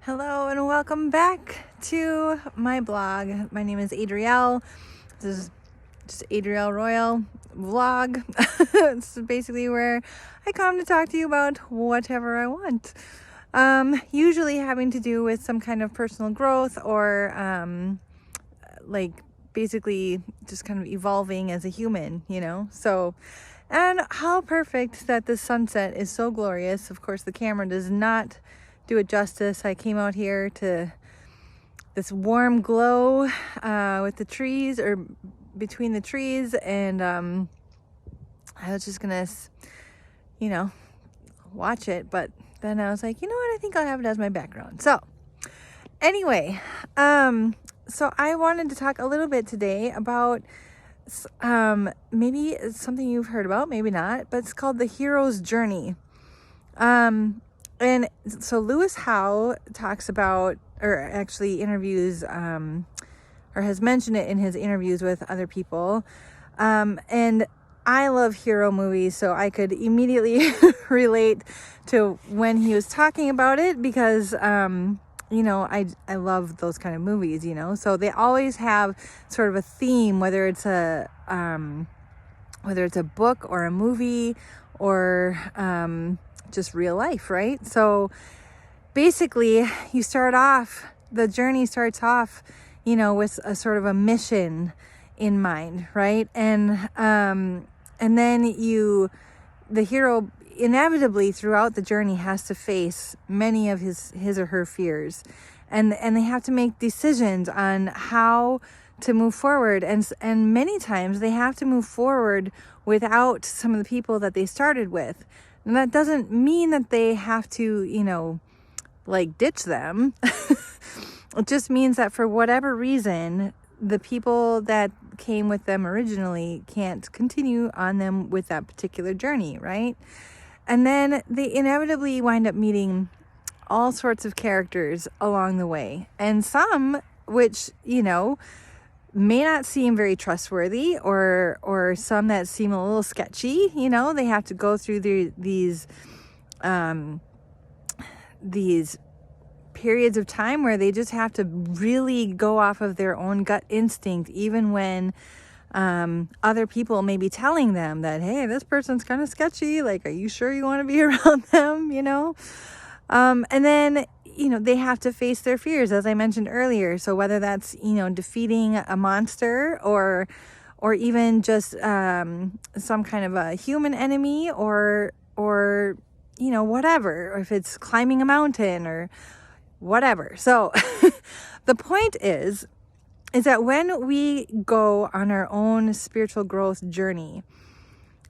Hello and welcome back to my blog. My name is Adrielle. This is just AdrielleRoyale vlog. It's basically where I come to talk to you about whatever I want. Usually having to do with some kind of personal growth or basically just kind of evolving as a human, So, and how perfect that the sunset is so glorious. Of course, the camera does not do it justice. I came out here to this warm glow with the trees, or between the trees, and I was just gonna watch it, but then I was like, you know what, I think I'll have it as my background. So anyway, so I wanted to talk a little bit today about maybe something you've heard about, maybe not, but it's called the hero's journey. And so Lewis Howe talks about, or actually interviews, or has mentioned it in his interviews with other people. And I love hero movies, so I could immediately relate to when he was talking about it because, I love those kind of movies, So they always have sort of a theme, whether it's a book or a movie or, just real life, right? So basically the journey starts off, with a sort of a mission in mind, right? And then the hero inevitably throughout the journey has to face many of his or her fears, and they have to make decisions on how to move forward, and many times they have to move forward without some of the people that they started with. And that doesn't mean that they have to, ditch them. It just means that for whatever reason, the people that came with them originally can't continue on them with that particular journey, right? And then they inevitably wind up meeting all sorts of characters along the way. And some which, may not seem very trustworthy, or some that seem a little sketchy. They have to go through these periods of time where they just have to really go off of their own gut instinct, even when other people may be telling them that, hey, this person's kind of sketchy, like, are you sure you want to be around them? And then they have to face their fears, as I mentioned earlier. So whether that's, defeating a monster or even just some kind of a human enemy or whatever, or if it's climbing a mountain or whatever. So the point is that when we go on our own spiritual growth journey,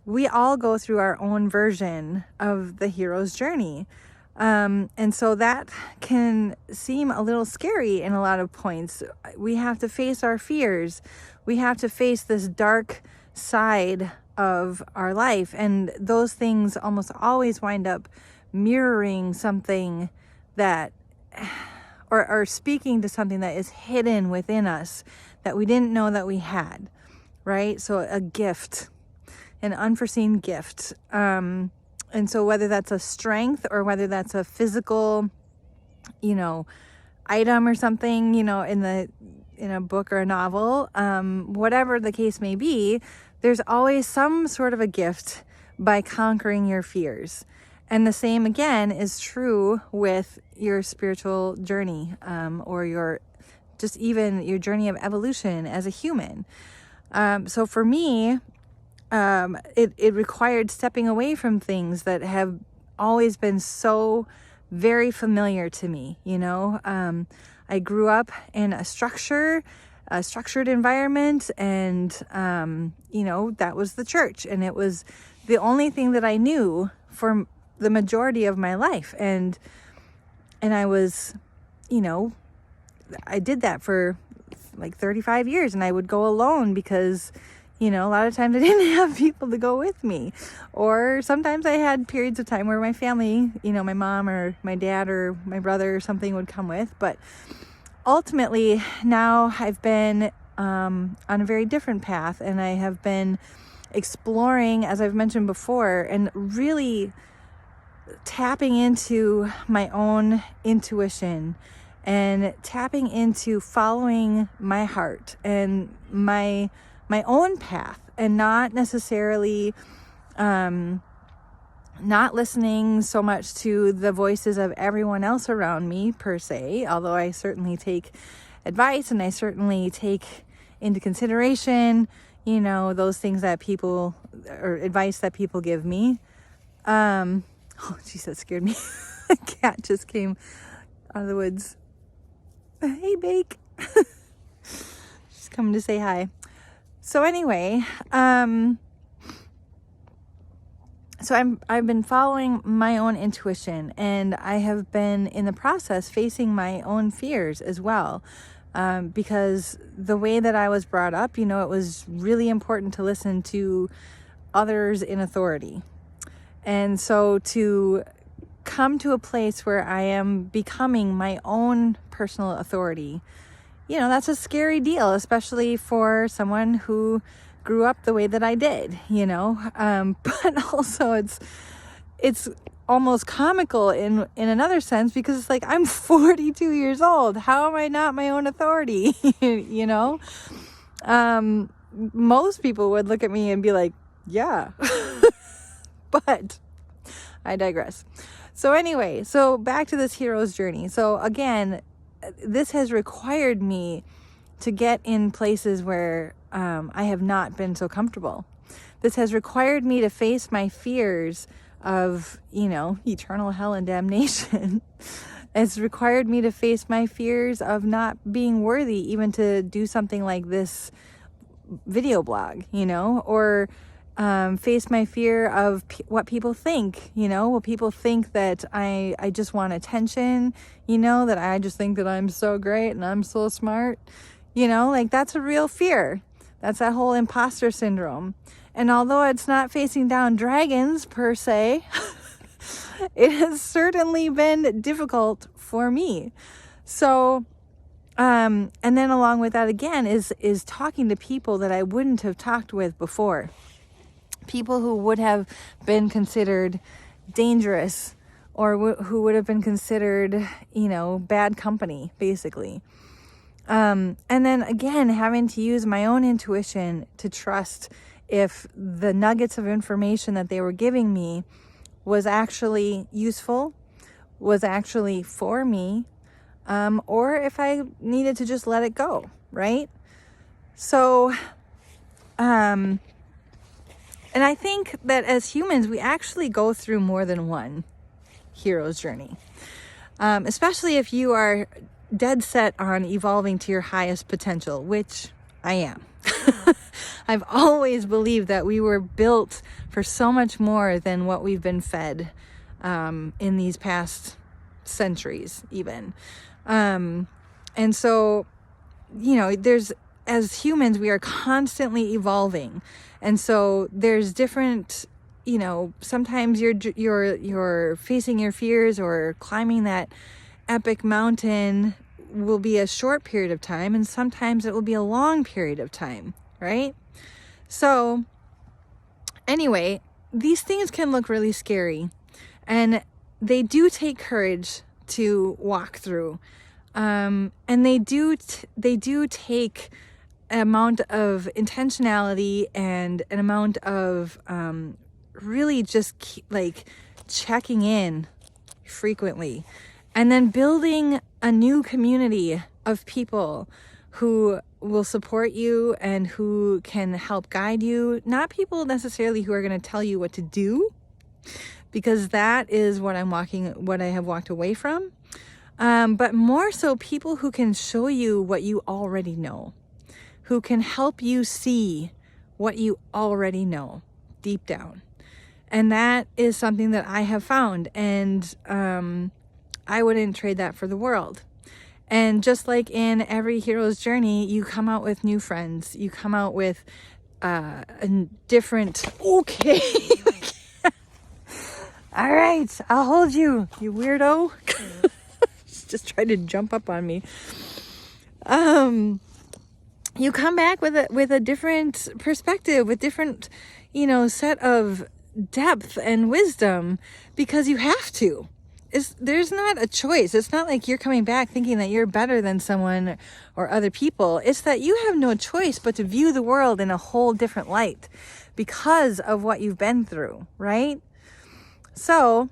we all go through our own version of the hero's journey. And so that can seem a little scary in a lot of points. We have to face our fears. We have to face this dark side of our life. And those things almost always wind up mirroring something that, or speaking to something that is hidden within us that we didn't know that we had, right? So a gift, an unforeseen gift. And so whether that's a strength or whether that's a physical, item or something, in a book or a novel, whatever the case may be, there's always some sort of a gift by conquering your fears. And the same again is true with your spiritual journey, or your journey of evolution as a human. So for me, it required stepping away from things that have always been so very familiar to me. I grew up in a structured environment, and, that was the church, and it was the only thing that I knew for the majority of my life. And I was, I did that for like 35 years, and I would go alone because a lot of times I didn't have people to go with me. Or sometimes I had periods of time where my family, my mom or my dad or my brother or something would come with. But ultimately, now I've been on a very different path, and I have been exploring, as I've mentioned before, and really tapping into my own intuition and tapping into following my heart and my own path, and not necessarily not listening so much to the voices of everyone else around me per se, although I certainly take advice and I certainly take into consideration, you know, those things that people, or advice that people give me. Oh jeez, that scared me. A cat just came out of the woods. Hey, Bake. She's coming to say hi. So anyway, so I've been following my own intuition, and I have been in the process facing my own fears as well. Because the way that I was brought up, you know, it was really important to listen to others in authority. And so to come to a place where I am becoming my own personal authority, you know, that's a scary deal, especially for someone who grew up the way that I did, you know. But also it's almost comical in another sense, because it's like, I'm 42 years old. How am I not my own authority? You know? Most people would look at me and be like, yeah. But I digress. So anyway, so back to this hero's journey. So again, this has required me to get in places where I have not been so comfortable. This has required me to face my fears of, you know, eternal hell and damnation. It's required me to face my fears of not being worthy even to do something like this video blog, you know, or face my fear of what people think, you know. Will people think that I just want attention, you know, that I just think that I'm so great and I'm so smart, you know, like that's a real fear. That's that whole imposter syndrome. And although it's not facing down dragons per se, it has certainly been difficult for me. So, and then along with that again is talking to people that I wouldn't have talked with before. People who would have been considered dangerous, or who would have been considered, you know, bad company, basically. And then again, having to use my own intuition to trust if the nuggets of information that they were giving me was actually useful, was actually for me, or if I needed to just let it go, right? So, and I think that as humans, we actually go through more than one hero's journey, especially if you are dead set on evolving to your highest potential, which I am. I've always believed that we were built for so much more than what we've been fed in these past centuries even. And so, you know, as humans, we are constantly evolving. And so there's different, you know, sometimes you're facing your fears or climbing that epic mountain will be a short period of time, and sometimes it will be a long period of time, right? So anyway, these things can look really scary, and they do take courage to walk through. And they do take an amount of intentionality and an amount of really just like checking in frequently, and then building a new community of people who will support you and who can help guide you. Not people necessarily who are going to tell you what to do, because that is what I have walked away from. But more so people who can show you what you already know, who can help you see what you already know deep down. And that is something that I have found, and I wouldn't trade that for the world. And just like in every hero's journey, you come out with new friends. You come out with a different... Okay. All right, I'll hold you, you weirdo. Just tried to jump up on me. You come back with a different perspective, with different, you know, set of depth and wisdom because you have to. There's not a choice. It's not like you're coming back thinking that you're better than someone or other people. It's that you have no choice but to view the world in a whole different light because of what you've been through, right? So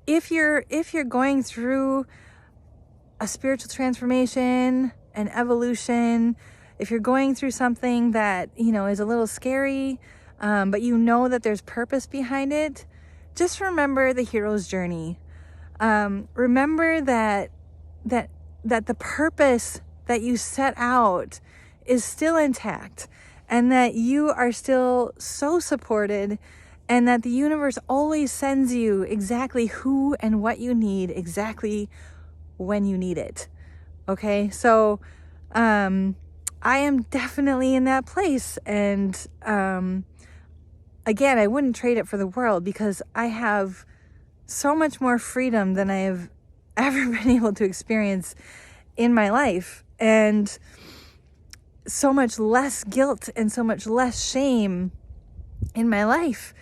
if you're going through a spiritual transformation, an evolution, if you're going through something that, is a little scary, but you know that there's purpose behind it, just remember the hero's journey. Remember that the purpose that you set out is still intact, and that you are still so supported, and that the universe always sends you exactly who and what you need exactly when you need it. Okay, so I am definitely in that place, and again, I wouldn't trade it for the world, because I have so much more freedom than I have ever been able to experience in my life, and so much less guilt and so much less shame in my life,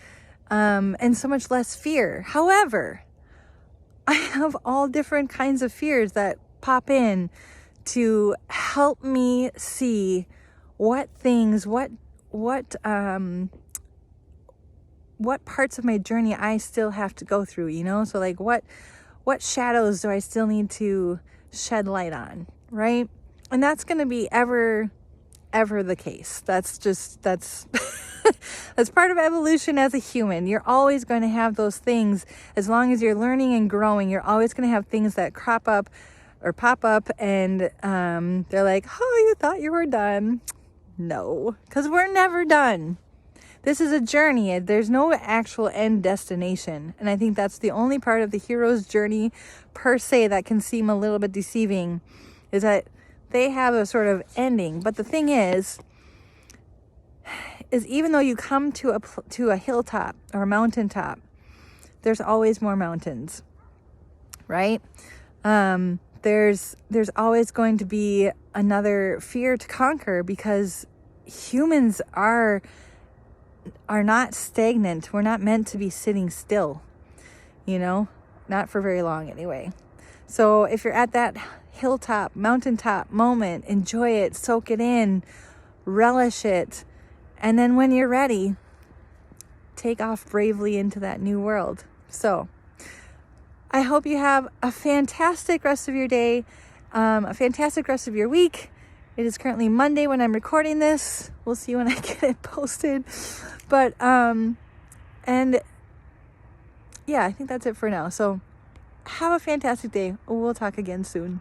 and so much less fear. However, I have all different kinds of fears that pop in to help me see what things, what parts of my journey I still have to go through, So like what shadows do I still need to shed light on, right? And that's going to be ever the case. That's that's part of evolution as a human. You're always going to have those things. As long as you're learning and growing, you're always going to have things that crop up or pop up, and they're like, oh, you thought you were done. No, because we're never done. This is a journey. There's no actual end destination. And I think that's the only part of the hero's journey per se that can seem a little bit deceiving, is that they have a sort of ending. But the thing is even though you come to a hilltop or a mountaintop, there's always more mountains, right? There's always going to be another fear to conquer, because humans are not stagnant. We're not meant to be sitting still, not for very long anyway. So if you're at that hilltop, mountaintop moment, enjoy it, soak it in, relish it. And then when you're ready, take off bravely into that new world. So I hope you have a fantastic rest of your day, a fantastic rest of your week. It is currently Monday when I'm recording this. We'll see when I get it posted. But, and yeah, I think that's it for now. So have a fantastic day. We'll talk again soon.